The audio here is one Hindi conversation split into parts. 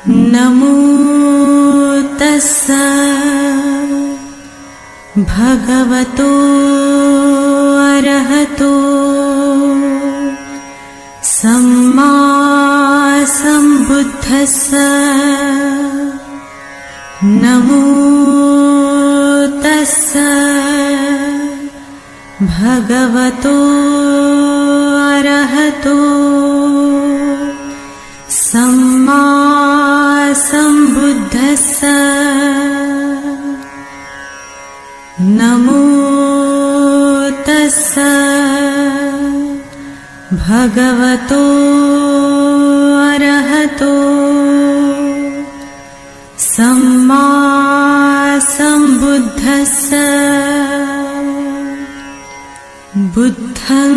नमो तस्सा भगवतो अरहतो सम्मा सम्बुद्धस्सा। नमो तस्सा भगवतो अरहतो सम्मा सम्बुद्धस्सा। नमो तस्सा भगवतो अरहतो सम्मा सम्बुद्धस्सा। बुद्धं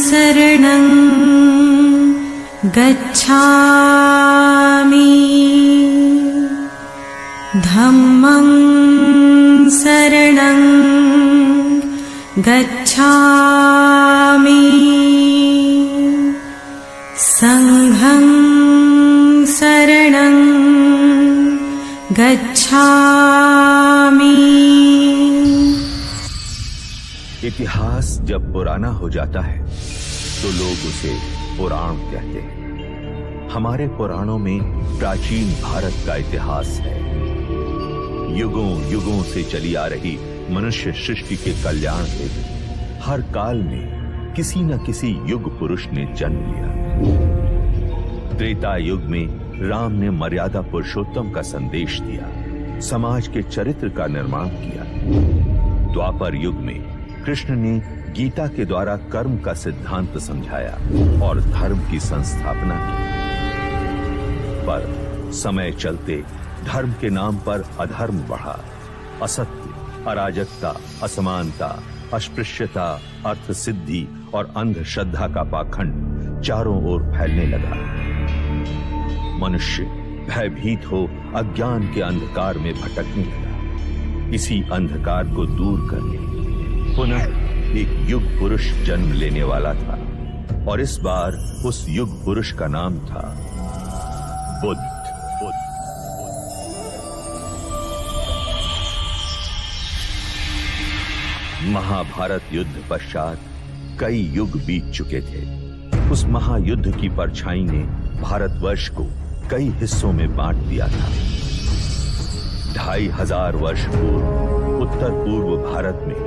शरणं गच्छामि, धम्मं शरणं गच्छामि, संघं शरणं गच्छामि। इतिहास जब पुराना हो जाता है तो लोग उसे पुराण कहते हैं। हमारे पुराणों में प्राचीन भारत का इतिहास है। युगों युगों से चली आ रही मनुष्य सृष्टि के कल्याण हेतु हर काल में किसी न किसी युग पुरुष ने जन्म लिया। त्रेता युग में राम ने मर्यादा पुरुषोत्तम का संदेश दिया, समाज के चरित्र का निर्माण किया। द्वापर युग में कृष्ण ने गीता के द्वारा कर्म का सिद्धांत समझाया और धर्म की संस्थापना की। पर समय चलते धर्म के नाम पर अधर्म बढ़ा। असत्य, अराजकता, असमानता, अस्पृश्यता, अर्थ सिद्धि और अंधश्रद्धा का पाखंड चारों ओर फैलने लगा। मनुष्य भयभीत हो अज्ञान के अंधकार में भटकने लगा। इसी अंधकार को दूर करने पुनः एक युग पुरुष जन्म लेने वाला था और इस बार उस युग पुरुष का नाम था बुद्ध। महाभारत युद्ध पश्चात कई युग बीत चुके थे। उस महायुद्ध की परछाई ने भारतवर्ष को कई हिस्सों में बांट दिया था। 2500 वर्ष पूर्व उत्तर पूर्व भारत में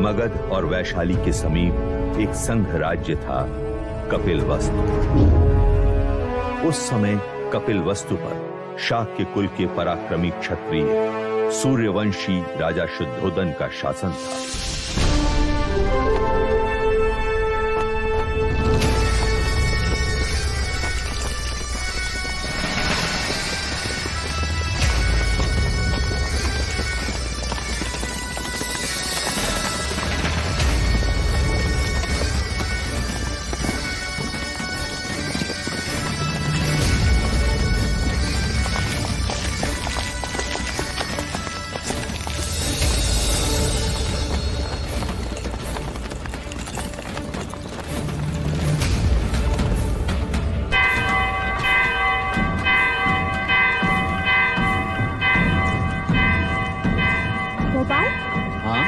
मगध और वैशाली के समीप एक संघ राज्य था, कपिलवस्तु। उस समय कपिलवस्तु पर शाक्य कुल के पराक्रमी क्षत्रिय सूर्यवंशी राजा शुद्धोदन का शासन था।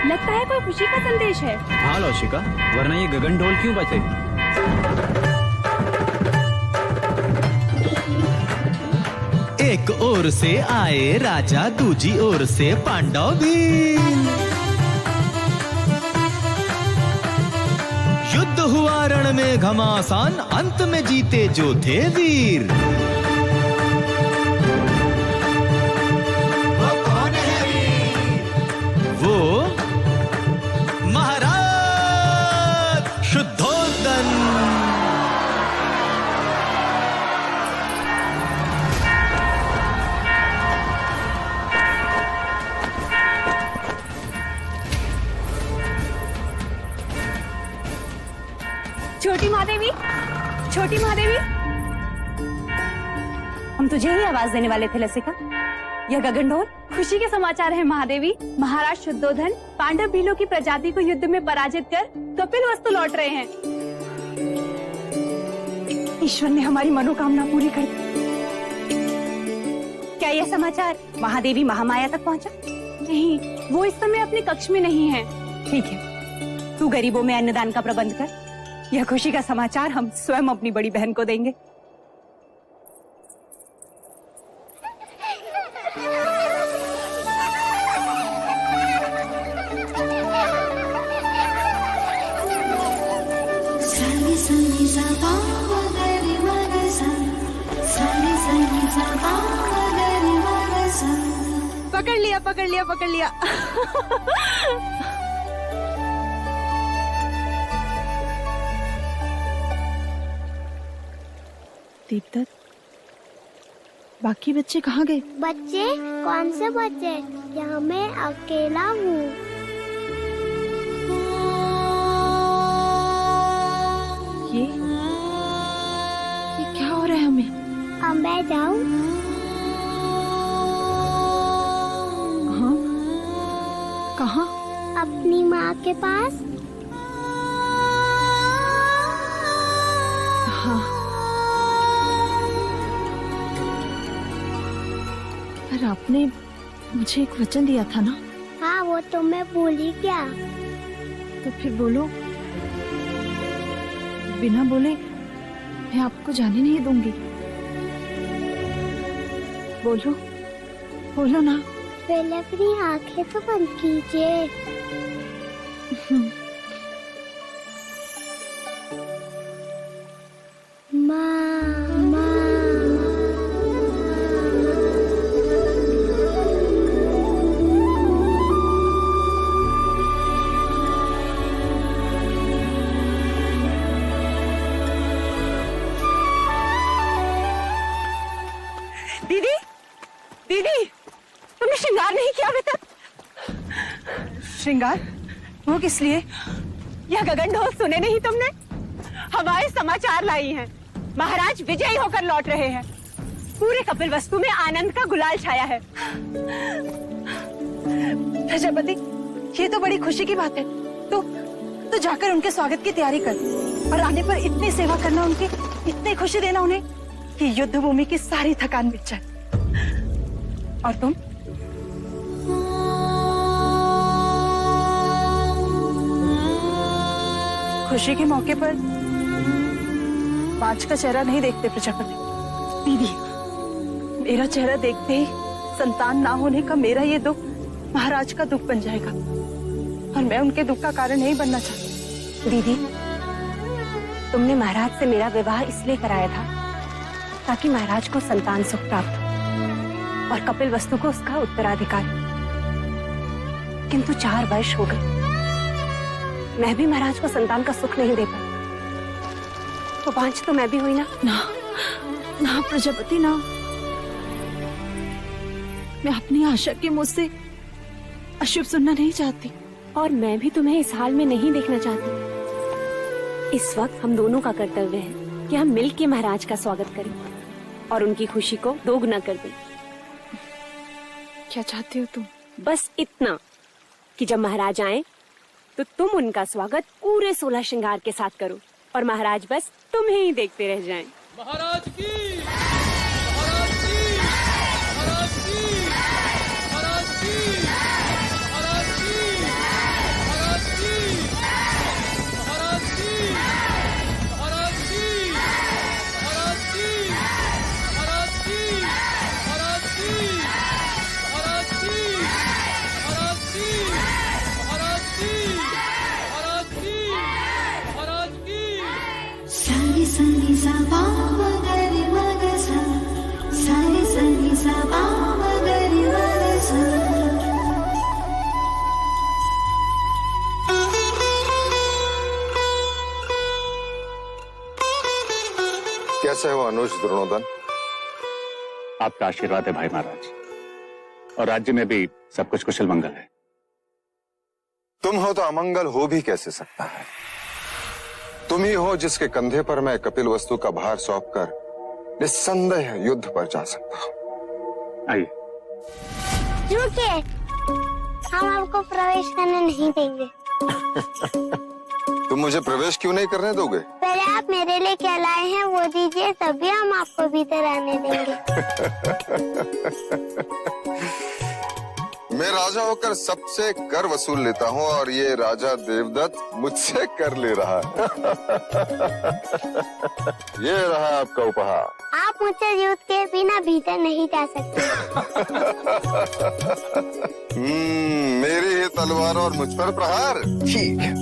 लगता है कोई खुशी का संदेश है। हाँ लौशिका, वरना ये गगन ढोल क्यों बजे? एक ओर से आए राजा, दूजी ओर से पांडव भी। युद्ध हुआ रण में घमासान, अंत में जीते जो थे वीर। छोटी महादेवी, छोटी महादेवी, हम तुझे ही आवाज देने वाले थे लसिका। यह गगन ढोल खुशी के समाचार है महादेवी। महाराज शुद्धोधन पांडव भीलों की प्रजाति को युद्ध में पराजित कर कपिलवस्तु लौट रहे हैं। ईश्वर ने हमारी मनोकामना पूरी कर दी। समाचार महादेवी महामाया तक पहुंचा? नहीं, वो इस समय अपने कक्ष में नहीं है। ठीक है, तू गरीबों में अन्नदान का प्रबंध कर। यह खुशी का समाचार हम स्वयं अपनी बड़ी बहन को देंगे। पकड़ लिया, पकड़ लिया, पकड़ लिया। दीपदत्त, बाकी बच्चे कहाँ गए? बच्चे? कौन से बच्चे? यहाँ मैं अकेला हूँ। ये क्या हो रहा है हमें? अब मैं जाऊँ? हाँ, कहाँ? अपनी माँ के पास। हाँ, पर आपने मुझे एक वचन दिया था ना? हाँ, वो तो मैं भूल ही गया। तो फिर बोलो। बिना बोले मैं आपको जाने नहीं दूंगी। बोलो, बोलो ना। पहले अपनी आंखें तो बंद कीजिए। दीदी, दीदी, तुमने श्रृंगार नहीं किया अभी तक? श्रृंगार? वो किस लिए? यह गगन ढोल सुने नहीं तुमने? हमारे समाचार लाई हैं। महाराज विजयी होकर लौट रहे हैं। पूरे कपिल वस्तु में आनंद का गुलाल छाया है। प्रजापति, ये तो बड़ी खुशी की बात है। तो जाकर उनके स्वागत की तैयारी कर और आने पर इतनी सेवा करना, उनकी इतनी खुशी देना उन्हें कि युद्ध भूमि की सारी थकान मिट जाए। और तुम? खुशी के मौके पर पांच का चेहरा नहीं देखते प्रजापति। दीदी, मेरा चेहरा देखते ही संतान ना होने का मेरा ये दुख महाराज का दुख बन जाएगा और मैं उनके दुख का कारण नहीं बनना चाहती। दीदी, तुमने महाराज से मेरा विवाह इसलिए कराया था ताकि महाराज को संतान सुख प्राप्त हो और कपिल वस्तु को उसका उत्तराधिकार। किंतु 4 वर्ष हो गए, मैं भी महाराज को संतान का सुख नहीं दे पाई। तो बांझ तो मैं भी हुई ना। ना प्रजापति, ना। मैं अपनी आशा के मुंह से अशुभ सुनना नहीं चाहती। और मैं भी तुम्हें इस हाल में नहीं देखना चाहती। इस वक्त हम दोनों का कर्तव्य है कि हम मिल के महाराज का स्वागत करें और उनकी खुशी को दोगुना कर दें। क्या चाहती हो तुम? बस इतना कि जब महाराज आए तो तुम उनका स्वागत पूरे 16 श्रृंगार के साथ करो और महाराज बस तुम्हें ही देखते रह जाएं। महाराज की, महाराज की, महाराज की, महाराज की, महाराज की, महाराज की, महाराज की, महाराज की, महाराज की, महाराज की, महाराज की, महाराज की, महाराज की, महाराज की, महाराज की, महाराज की। सारी सनी सा मगरी मगसा, सारी सनी सा मगरी मगसा। कैसे हो अनुज द्रोणोदन? आपका आशीर्वाद है भाई महाराज, और राज्य में भी सब कुछ कुशल मंगल है। तुम हो तो अमंगल हो भी कैसे सकता है? तुम ही हो जिसके कंधे पर मैं कपिल वस्तु का भार सौंपकर निस्संदेह युद्ध पर जा सकता हूं। आइए। रुकिए, हम आपको प्रवेश करने नहीं देंगे। तुम मुझे प्रवेश क्यों नहीं करने दोगे? पहले आप मेरे लिए क्या लाए हैं वो दीजिए, तभी हम आपको भीतर आने देंगे। होकर सबसे कर वसूल लेता हूँ और ये राजा देवदत्त मुझसे कर ले रहा है। ये रहा आपका उपहार। आप मुझसे युद्ध के बिना भीतर नहीं जा सकते। मेरी ही तलवार और मुझ पर प्रहार। ठीक है।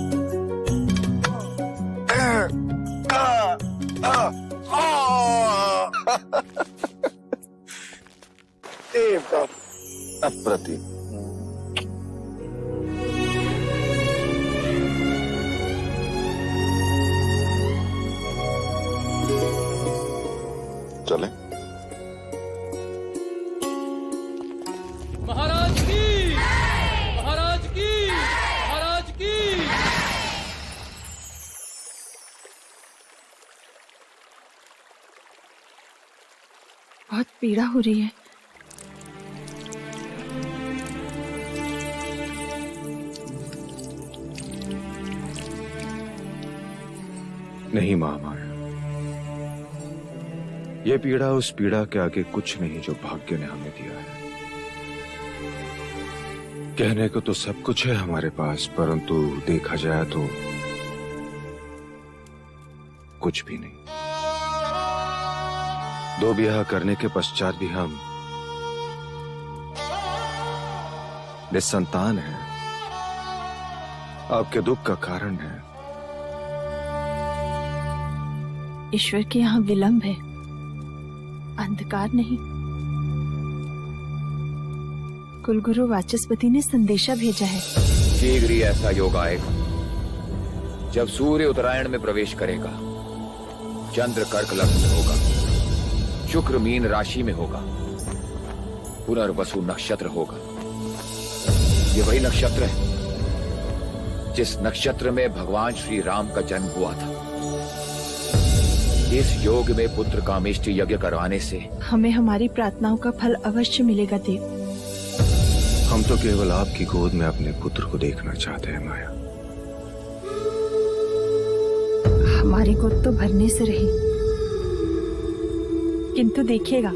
अप्रतिम। चले। महाराज की, महाराज की, महाराज की। बहुत पीड़ा हो रही है। नहीं महामाया, ये पीड़ा उस पीड़ा के आगे कुछ नहीं जो भाग्य ने हमें दिया है। कहने को तो सब कुछ है हमारे पास, परंतु देखा जाए तो कुछ भी नहीं। 2 ब्याह करने के पश्चात भी हम निसंतान हैं। आपके दुख का कारण है। ईश्वर के यहाँ विलंब है, अंधकार नहीं। कुलगुरु वाचस्पति ने संदेशा भेजा है। शीघ्र ही ऐसा योग आएगा जब सूर्य उत्तरायण में प्रवेश करेगा, चंद्र कर्क लग्न में होगा, शुक्र मीन राशि में होगा, पुनर्वसु नक्षत्र होगा। ये वही नक्षत्र है जिस नक्षत्र में भगवान श्री राम का जन्म हुआ था। इस योग में पुत्र कामेष्टि यज्ञ करवाने से हमें हमारी प्रार्थनाओं का फल अवश्य मिलेगा देव। हम तो केवल आपकी गोद में अपने पुत्र को देखना चाहते हैं माया। हमारी गोद तो भरने से रही, किंतु देखिएगा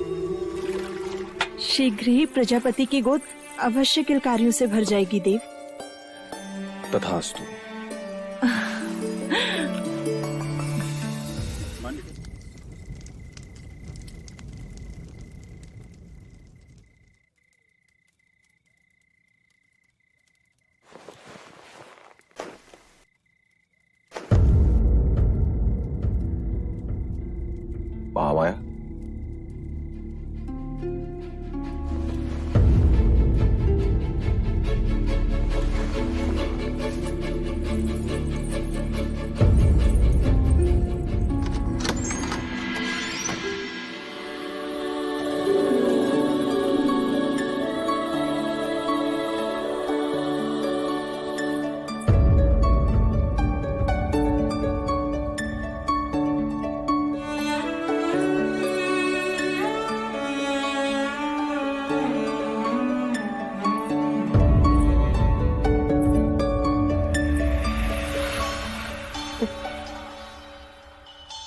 शीघ्र ही प्रजापति की गोद अवश्य किलकारियों से भर जाएगी देव। तथास्तु। महामाया,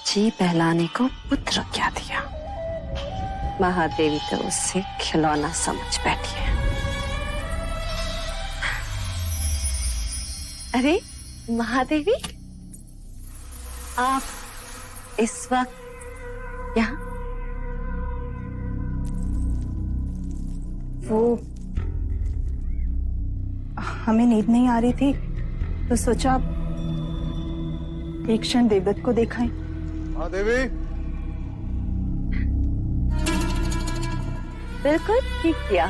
जी पहलाने को पुत्र क्या दिया, महादेवी तो उससे खिलौना समझ बैठी है। अरे महादेवी, आप इस वक्त यहाँ? वो हमें नींद नहीं आ रही थी तो सोचा एक क्षण देवदत्त को देखाएं। महादेवी, बिल्कुल ठीक किया।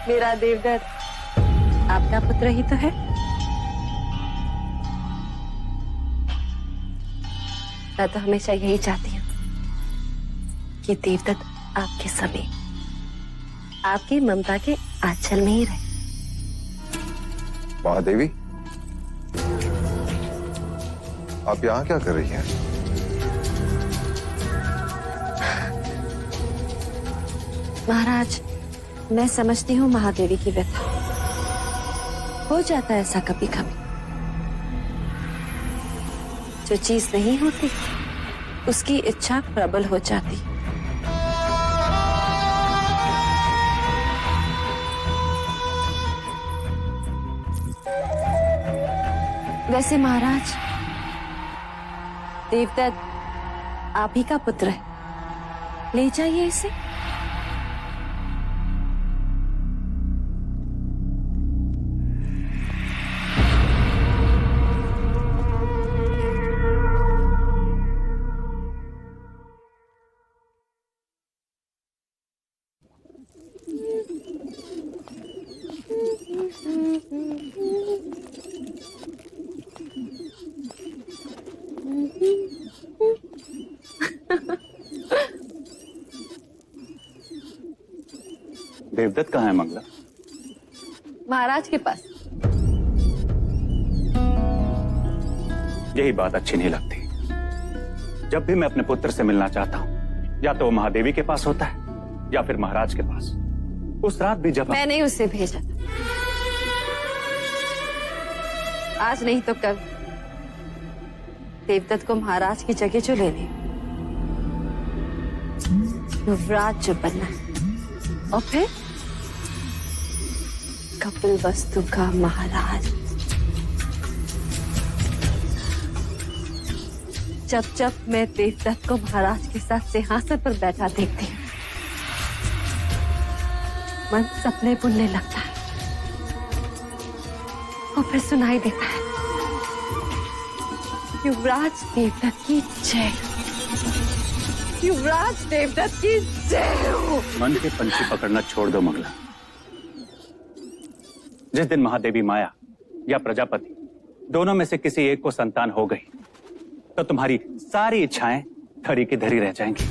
मेरा देवदत्त आपका पुत्र ही तो है। मैं तो हमेशा यही चाहती हूँ कि देवदत्त आपके समीप, आपकी ममता के आंचल में ही रहे। महादेवी, आप यहाँ क्या कर रही हैं? महाराज, मैं समझती हूँ महादेवी की व्यथा। हो जाता है ऐसा कभी कभी। जो चीज नहीं होती उसकी इच्छा प्रबल हो जाती। वैसे महाराज, देवदत्त आप ही का पुत्र है, ले जाइए इसे। देवदत्त कहाँ है मंगला? महाराज के पास। यही बात अच्छी नहीं लगती। जब भी मैं अपने पुत्र से मिलना चाहता हूँ, या तो वो महादेवी के पास होता है या फिर महाराज के पास। उस रात भी जब मैंने उसे भेजा था, आज नहीं तो कल देवदत्त को महाराज की जगह जो लेने, युवराज जो बनना है, और फिर कपिल वस्तु का महाराज। जब जब मैं देवदत्त को महाराज के साथ सिंहासन पर बैठा देखती हूँ, मन सपने बुनने लगता है और फिर सुनाई देता है, युवराज देवदत्त की जय, युवराज देवदत्त की जय हो। मन के पंछी पकड़ना छोड़ दो मंगला। जिस दिन महादेवी माया या प्रजापति दोनों में से किसी एक को संतान हो गई, तो तुम्हारी सारी इच्छाएं धरी की धरी रह जाएंगी।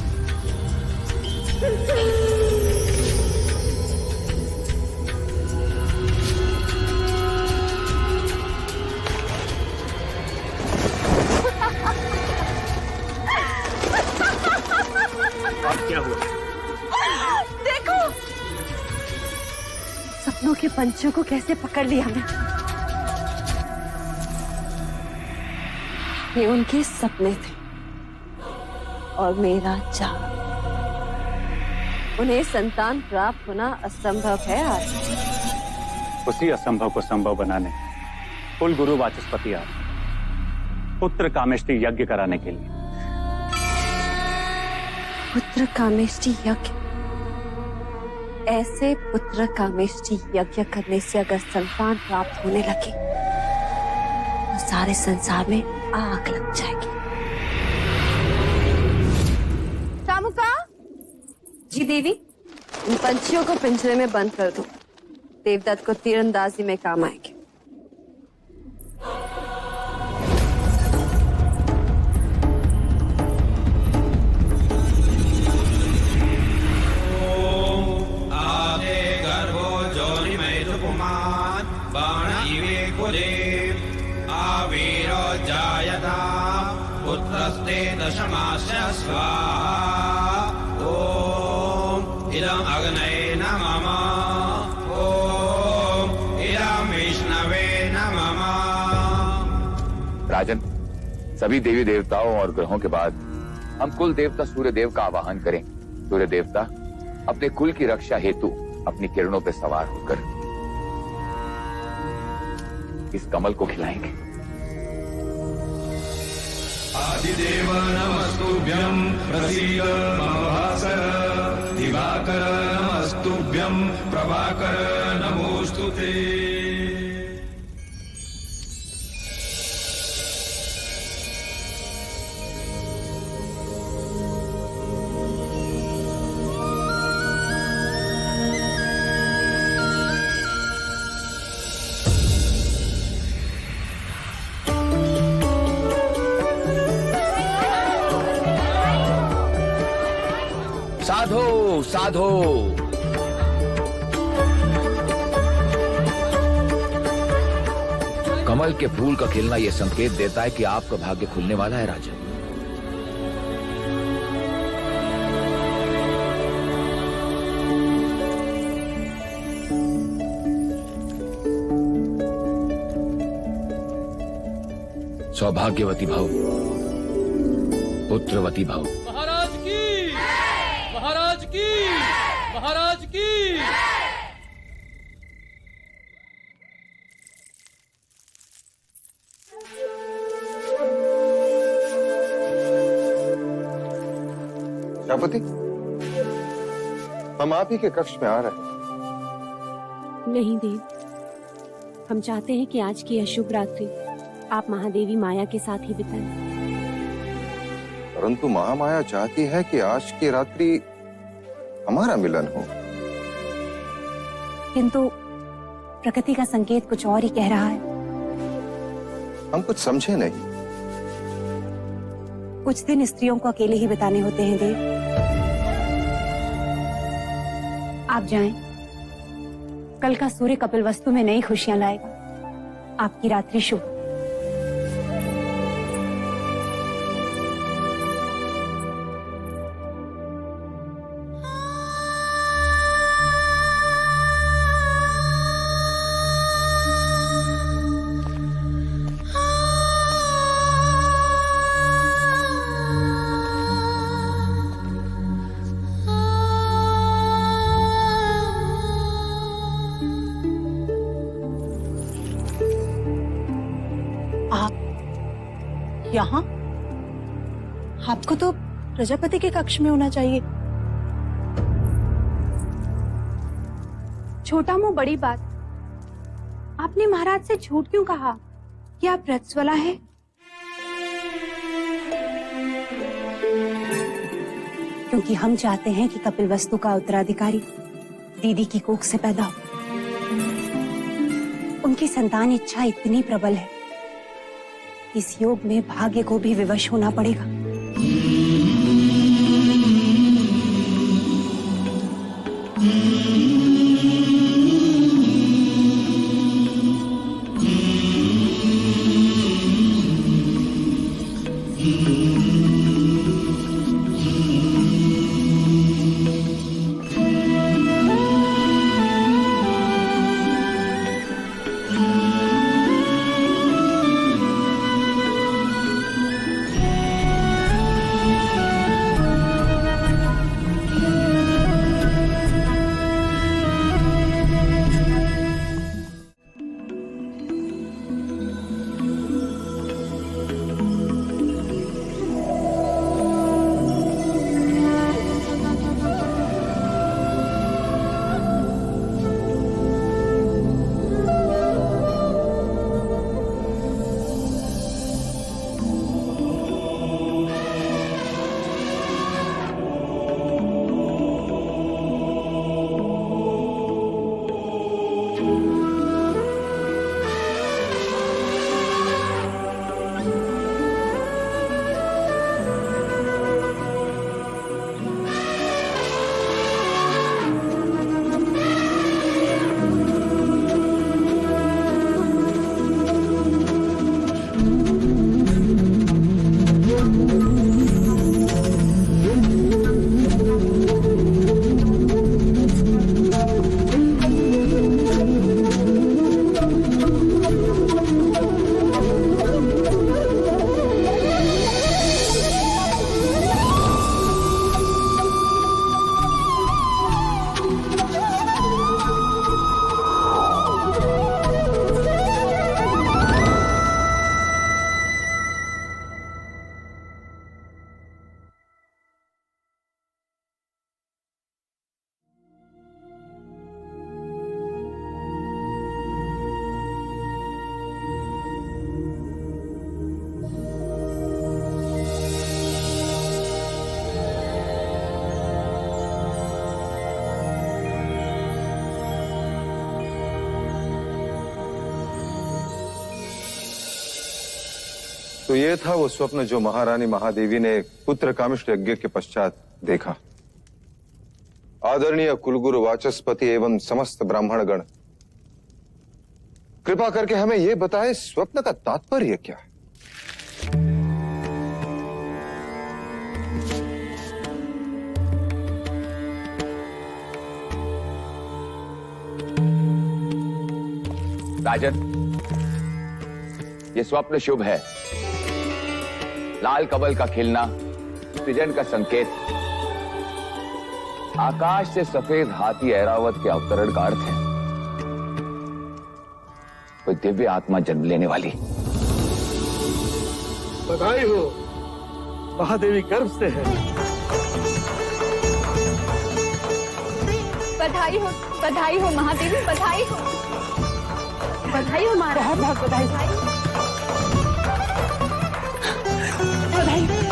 क्या हुआ? देखो, सपनों के पंछियों को कैसे पकड़ लिया मैं। ये उनके सपने थे और मेरा चाव। उन्हें संतान प्राप्त होना असंभव है आज। उसी असंभव को संभव बनाने कुल गुरु वाचस्पति आए पुत्र कामेष्टि यज्ञ कराने के लिए। पुत्र कामेष्टि यज्ञ? ऐसे पुत्र कामेष्टि यज्ञ करने से अगर संतान प्राप्त होने लगे तो सारे संसार में आग लग जाएगी। कामुका जी देवी, इन पंछियों को पिंजरे में बंद कर दो, देवदत्त को तीरंदाजी में काम आएंगे। पुत्रस्ते दशमास्य स्वाहा। ओम इदं अग्नये नमः। ओम इदं विष्णवे नमः। राजन, सभी देवी देवताओं और ग्रहों के बाद हम कुल देवता सूर्य देव का आवाहन करें। सूर्य देवता अपने कुल की रक्षा हेतु अपनी किरणों पर सवार होकर इस कमल को खिलाएंगे। आदिदेव नमस्तुभ्यं प्रसीद मम भास्कर। दिवाकर नमस्तुभ्यं प्रभाकर नमोस्तुते। साधो साधो। कमल के फूल का खिलना यह संकेत देता है कि आपका भाग्य खुलने वाला है राजन। सौभाग्यवती भव, पुत्रवती भव। महाराज की, महाराज की, महाराज की। सेनापति, हम आप ही के कक्ष में आ रहे हैं। नहीं देव, हम चाहते हैं कि आज की अशुभ रात्रि आप महादेवी माया के साथ ही बिताएं। परंतु महामाया चाहती है कि आज की रात्रि हमारा मिलन हो। किंतु प्रकृति का संकेत कुछ और ही कह रहा है। हम कुछ समझे नहीं। कुछ दिन स्त्रियों को अकेले ही बिताने होते हैं देव। आप जाएं। कल का सूर्य कपिलवस्तु में नई खुशियां लाएगा। आपकी रात्रि शुभ। यहाँ? आपको तो प्रजापति के कक्ष में होना चाहिए। छोटा मुंह बड़ी बात। आपने महाराज से झूठ क्यों कहा कि आप रजस्वला हैं? क्योंकि हम चाहते हैं कि कपिलवस्तु का उत्तराधिकारी दीदी की कोख से पैदा हो। उनकी संतान इच्छा इतनी प्रबल है, इस योग में भाग्य को भी विवश होना पड़ेगा। तो ये था वो स्वप्न जो महारानी महादेवी ने पुत्र कामिष्ठ यज्ञ के पश्चात देखा। आदरणीय कुलगुरु वाचस्पति एवं समस्त ब्राह्मणगण, कृपा करके हमें यह बताएं स्वप्न का तात्पर्य क्या है? राजन, ये स्वप्न शुभ है। लाल कमल का खिलना सृजन का संकेत, आकाश से सफेद हाथी ऐरावत के अवतरण का अर्थ है। कोई दिव्य आत्मा जन्म लेने वाली। बधाई हो, महादेवी गर्भ से है। बधाई हो महादेवी, बधाई हो महाराज। बहुत बहुत बधाई। बधाई।